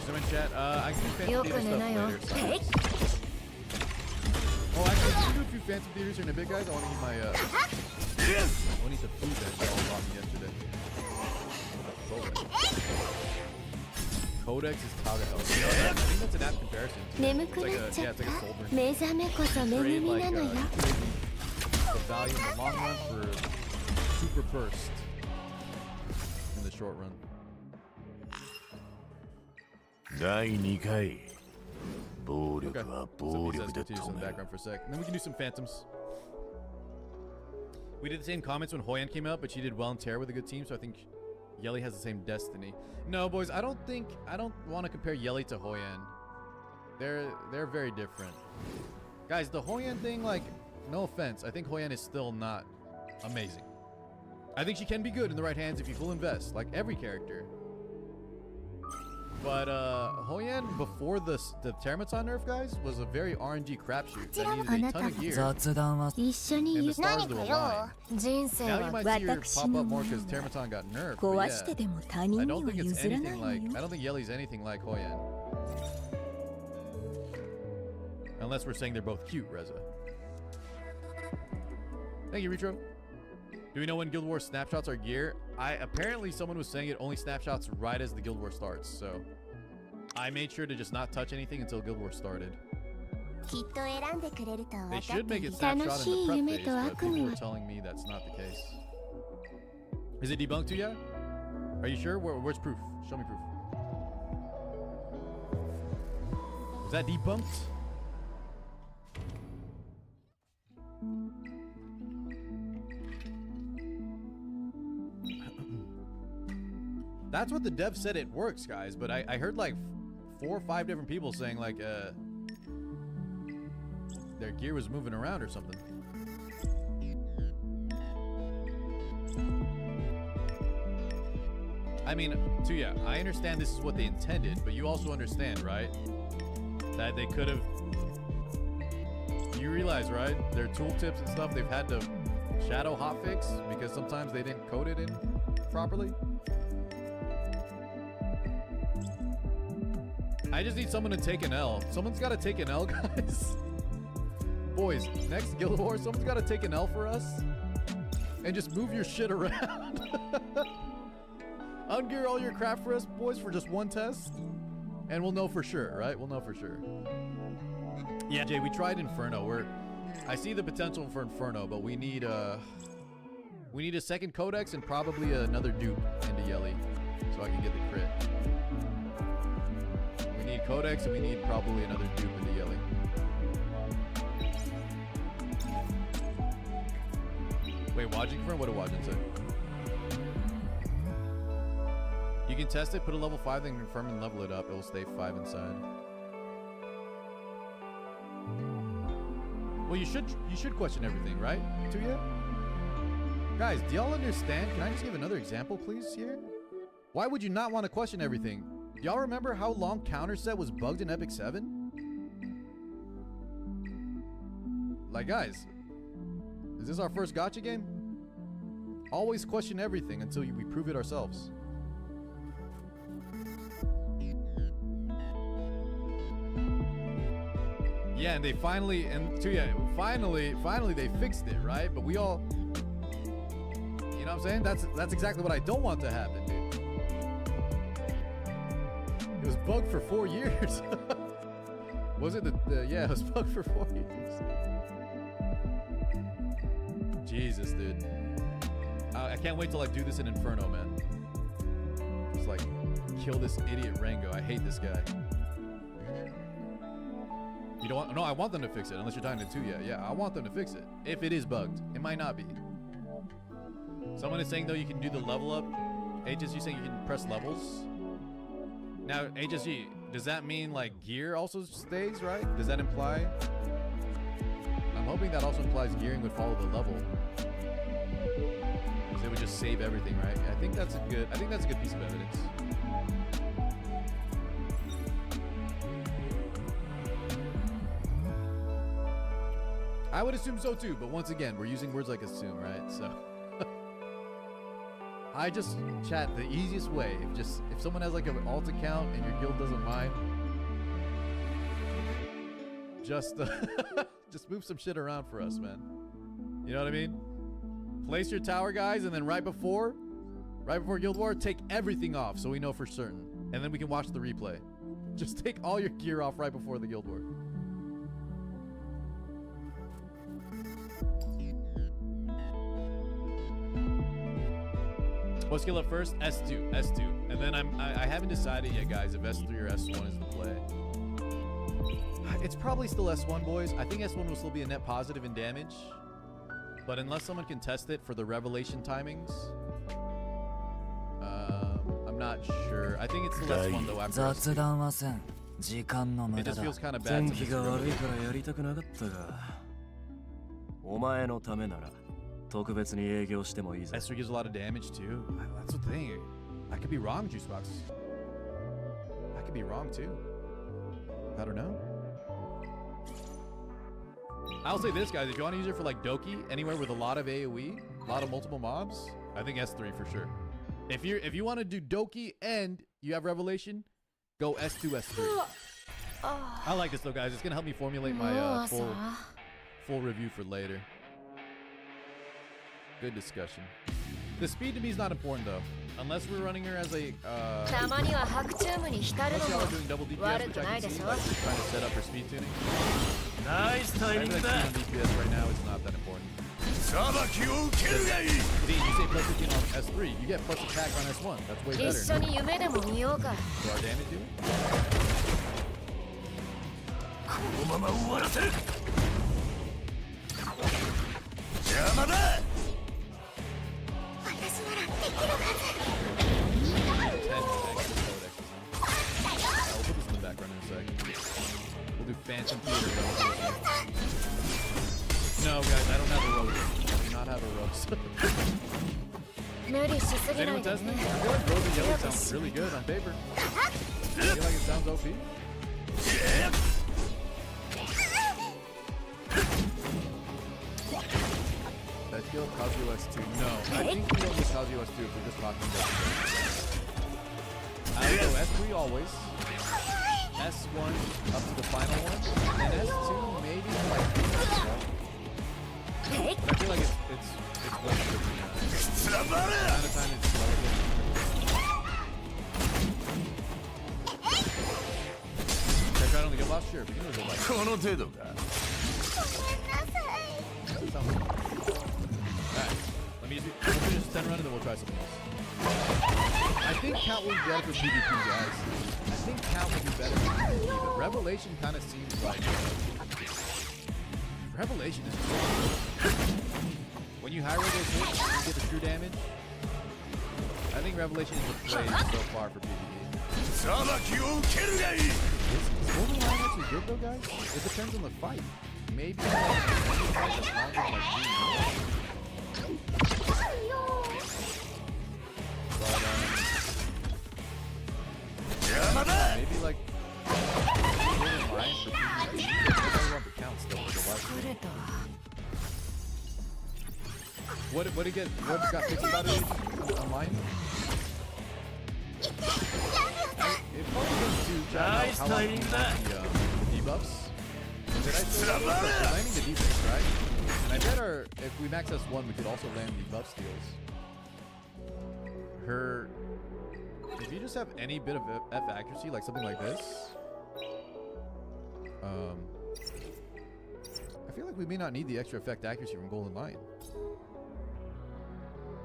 So in chat, I can do fancy theater stuff later. So. Oh, actually, can you do a few fancy theaters here in a bit, guys? I want to eat my, I want to eat the food that y'all bought me yesterday. Codex is Kaga Health. I think that's an apt comparison. It's like a, it's like a soul burn. Trade like, the value in the long run for super burst in the short run. Okay. So he says continue in the background for a sec. And then we can do some phantoms. We did the same comments when Hoyan came out, but she did well in Terra with a good team, so I think Yelly has the same destiny. No, boys, I don't want to compare Yelly to Hoyan. They're very different. Guys, the Hoyan thing, like, no offense, I think Hoyan is still not amazing. I think she can be good in the right hands if you full invest, like every character. But Hoyan before the Termaton nerf, guys, was a very RNG crapshoot that needed a ton of gear. 雑談は And the stars will align. 人生 Now you は might see your 私 pop の up も more の because だ Termaton got nerfed. 壊 But して yeah, でも他 I 人に don't は think it's 譲らない anything の like よ I don't think Yeli's anything like Hoyan. Unless we're saying they're both cute, Reza. Thank you, Retro. Do we know when Guild Wars snapshots are gear? Apparently someone was saying it only snapshots right as the Guild War starts, so I made sure to just not touch anything until Guild War started. きっと選んでくれると They 分かっ should て make い it る楽 snapshot し in い the 夢 prep と phase, but 悪 people 夢 were は telling me that's not the case. Is it debunked too yet? Are you sure? Where's proof? Show me proof. Is that debunked? That's what the dev said it works, guys, but I heard like 4 or 5 different people saying like their gear was moving around or something. I mean, Tuya, I understand this is what they intended, but you also understand, right? That they could have... You realize, right? Their tooltips and stuff, they've had to shadow hotfix because sometimes they didn't code it in properly. I just need someone to take an L. Someone's got to take an L, guys. Boys, next Guild Wars, someone's got to take an L for us. And just move your shit around. Ungear all your crap for us, boys, for just one test. And we'll know for sure, right? We'll know for sure. Yeah, Jay, we tried Inferno. I see the potential for Inferno, but we need a second Codex and probably another dupe into Yelly so I can get the crit. We need Codex and we need probably another dupe into Yelly. Wait, Wajin confirm? What did Wajin say? You can test it, put a level 5, then confirm and level it up. It will stay 5 inside. Well, you should question everything, right? Tuya? Guys, do y'all understand? Can I just give another example, please, here? Why would you not want to question everything? Do y'all remember how long counter set was bugged in Epic 7? Like, guys, is this our first gacha game? Always question everything until we prove it ourselves. Yeah, and they finally, finally they fixed it, right? But we all, you know what I'm saying? That's exactly what I don't want to happen, dude. It was bugged for 4 years. Was it yeah, it was bugged for 4 years. Jesus, dude. I can't wait till I do this in Inferno, man. Just like, kill this idiot Rango. I hate this guy. You don't want, no, I want them to fix it, unless you're talking to Tuya. Yeah, I want them to fix it. If it is bugged. It might not be. Someone is saying, though, you can do the level up. HSG saying you can press levels. Now, HSG, does that mean, like, gear also stays, right? Does that imply? I'm hoping that also implies gearing would follow the level. Because it would just save everything, right? I think that's a good piece of evidence. I would assume so too, but once again, we're using words like assume, right? So I just chat the easiest way. If someone has like an alt account and your guild doesn't mind, just move some shit around for us, man. You know what I mean? Place your tower, guys, and then right before Guild War, take everything off so we know for certain, and then we can watch the replay. Just take all your gear off right before the Guild War. What skill up first? S2. And then I haven't decided yet, guys, if S3 or S1 is the play. It's probably still S1, boys. I think S1 will still be a net positive in damage. But unless someone can test it for the revelation timings, I'm not sure. I think it's still S1 though after S2. It just feels kind of bad to miss the revelation. S3 gives a lot of damage too. That's the thing. I could be wrong, Juicebox. I could be wrong too. I don't know. I'll say this, guys. If you want to use it for like Doki, anywhere with a lot of AoE, a lot of multiple mobs, I think S3 for sure. If you want to do Doki and you have Revelation, go S2, S3. I like this though, guys. It's gonna help me formulate my full review for later. Good discussion. The speed to me is not important though, unless we're running her as a. Unless y'all are doing double DPS, which I can see, like trying to set up her speed tuning. Nice timing like that. on DPS right now, it's not that important. See, you say plus 15 on S3, you get plus attack on S1. That's way better. So our damage do it? このまま終わらせる。邪魔だ。 We'll put this in the background in a second. We'll do Phantom Theater. No, guys, I don't have a rope. I do not have a rope. Is anyone testing it? I feel like Rose and Yellow sounds really good on paper. I feel like it sounds OP. Did I feel Kazuo S2? No. I think we don't need Kazuo S2 if we're just talking about it. I would go S3 always. S1 up to the final one. And S2 maybe like but I feel like it's less good. The amount of time it's relevant. Can I try it on the good boss? Sure, but you know the like. Alright, let me we'll finish this 10 run and then we'll try something else. I think Count will be better for PvP, guys. I think Count will be better for PvP, but Revelation kind of seems like Revelation is so good. When you high roll those hits, you get the true damage. I think Revelation is the play so far for PvP. Is Golden Lion actually good though, guys? It depends on the fight. Maybe like, as long as like but maybe like Golden Lion for PvP. I want the count still for the life. What got fixed about it online? It probably goes to Nice how long timing that. The debuffs. Did I say that? We're landing the defense, right? And I bet if we max S1, we could also land the buff steals. If you just have any bit of F accuracy, like something like this, I feel like we may not need the extra effect accuracy from Golden Lion.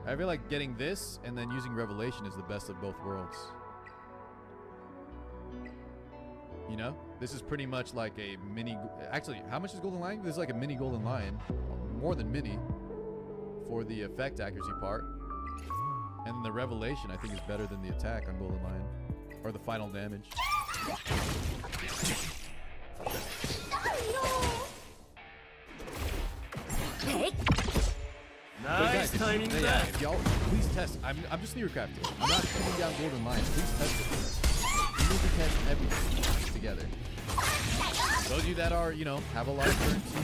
I feel like getting this and then using Revelation is the best of both worlds. You know? This is pretty much like a mini... Actually, how much is Golden Lion? This is like a mini Golden Lion. More than mini. For the effect accuracy part. And the Revelation, I think, is better than the attack on Golden Lion. Or the final damage. Nice timing that. If y'all, please test. I'm just Theorcrafting. I'm not shooting down Golden Lion. Please test it. You need to test everything together. Those of you that are, you know, have a lot of currency.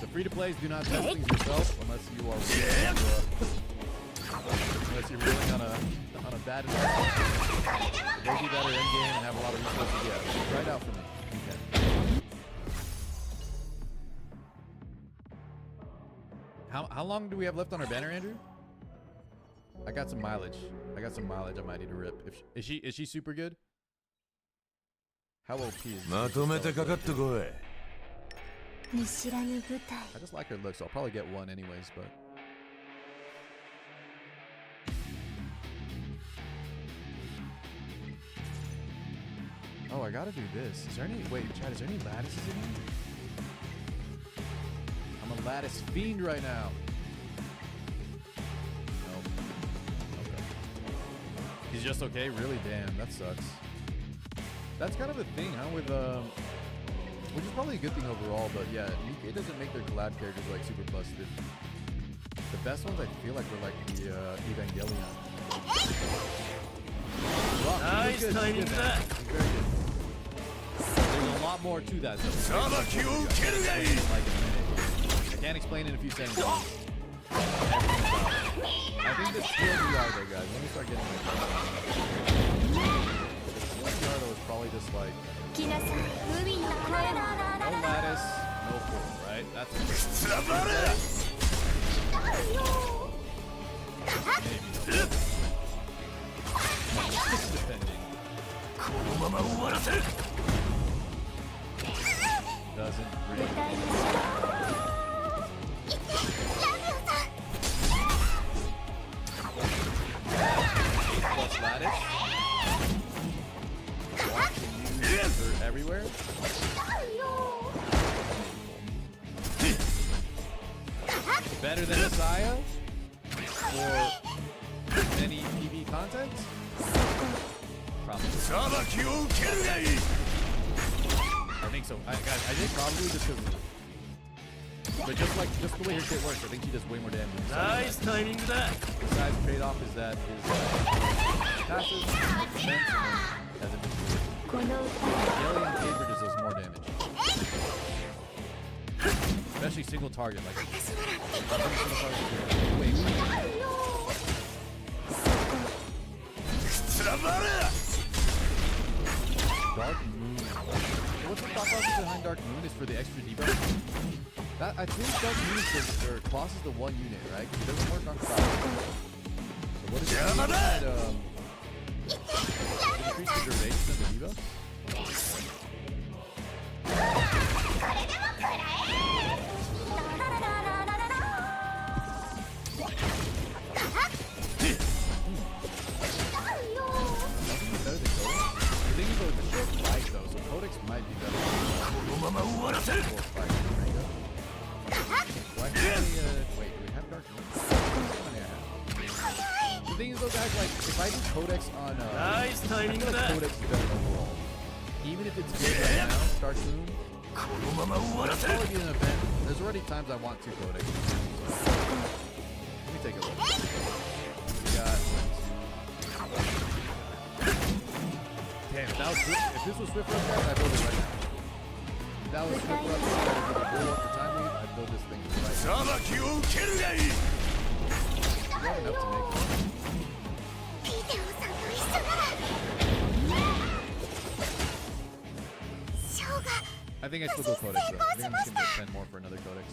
The free-to-plays, do not test things yourself unless you are unless you're really on a bad investment. Those of you that are in game and have a lot of resources, yeah, try it out for me. Okay. How long do we have left on our banner, Andrew? I got some mileage. I might need to rip. Is she super good? How OP is she? I just like her look, so I'll probably get one anyways, but oh, I gotta do this. Is there any Chad, is there any lattices in here? I'm a lattice fiend right now. Nope. Okay. He's just okay? Really? Damn, that sucks. That's kind of a thing, huh? With which is probably a good thing overall, but yeah, it doesn't make their collab characters like super busted. The best ones I feel like were like the Evangelion. rough. Nice He's good. timing He's good, that. man. He's very good. There's a lot more to that, though. Sabaki wo ukeru ga ii. Like a minute. I can't explain it in a few seconds. I think this skill VR, though, guys. Let me start getting my skill VR, though, is probably just like no lattice, no pull, right? That's maybe. Defending. Doesn't really. Plus lattice. Watching you for everywhere. Better than Messiah for any PV content? Probably. I think so. Guys, I think probably just because. But just the way her shit works, I think she does way more damage. Nice timing that. Besides, trade-off is that his passive defense and has Yelly and Caber just does more damage. Especially single target, like wait. Dark Moon. So what's the thought process behind Dark Moon is for the extra debuff? That I think Dark Moon is for crosses the one unit, right? Because it doesn't work on crosses. So what is it? Increase the duration of the debuff? Better than Codex? The thing is though, it's a short fight though, so Codex might be better. Short fight. Wait, do we have Dark Moon? The thing is though, guys, like, if I do Codex on, Nice timing I feel like that. Codex is better overall. Even if it's good right now, Dark Moon, it'll probably be an event. There's already times I want to Codex. So, let me take a look. We got damn, if that was Swift, if this was Swift Run, guys, I'd build it right now. If that was Swift Run, I'd build up for time lead, I'd build this thing right now. We have enough to make it. I think I still go Codex though. I think I'm just gonna go 10 more for another Codex.